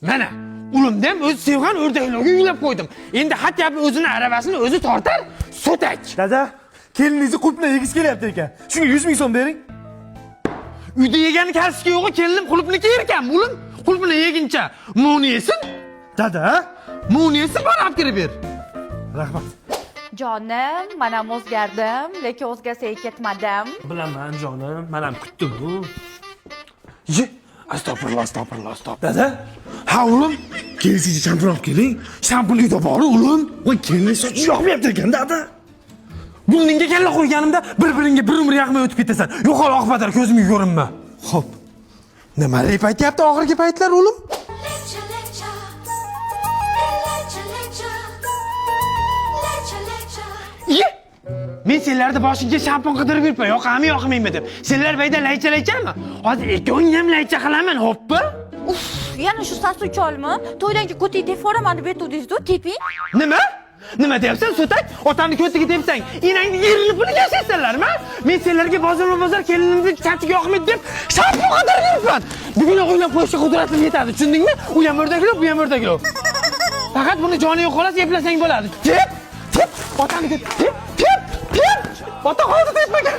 Mana ulimda ham o'z sevgan o'rdaklarga uylab qo'ydim. Endi hatto o'zini arabasini o'zi tortar, so'tak. Dada, keliningizni qulpni yegiz kelyapti ekan. Shunga 100 ming so'm bering. Uyda yegani kasbga yo'g'i kelinim qulupniki yerkan, ulim. Qulupni yegincha muni yesin. Dada, muni yesin, bana olib kirib ber. Rahmat. Jonim, men ham o'zgardim, lekin o'zgarsaga ketmadim. Bilaman jonim, men ham kutdim-ku. Ye, astag'firulloh. Dada, Ha ulim, kelisiga shampun olib keling. shampun uyda bor ulim. Voy, kelin sochi yoqmayapti ekan, dada. Burningga kalla qo'yganimda bir-biringga bir umr yaqmay o'tib ketasan. Yo'qol oqibatlar ko'zimga ko'rinma. Xo'p. Nima rep aytyapti oxirgi paytlar ulim? Ye! Men senlarni boshingga shampun qidirib yuribman, yoqami yoqmaymi deb. Senlar bayda laycha-laychami? Hozir ikkoving ham laycha qilaman, hoppa. Uf, yana shu sassiq cholmi? To'ydan keyin ko'ting deb foraman deb aytdingiz-ku, teping. Nima? Nima deyapsan, so'tak? Otangni ko'tiga tepsang, enangni yerini puliga yashaysanlarmi? Men senlarga bozor kelinimni chatiga yoqmaydi deb shampun qidirib yuribman. Bugun o'ylab qo'yishga qudratim yetadi, tushundingmi? U ham o'rdaklar, bu ham o'rdaklar. Faqat buni joni yo'q xolos eplasang bo'ladi. Tep! Otangni tep! Ota hozir tepmagan.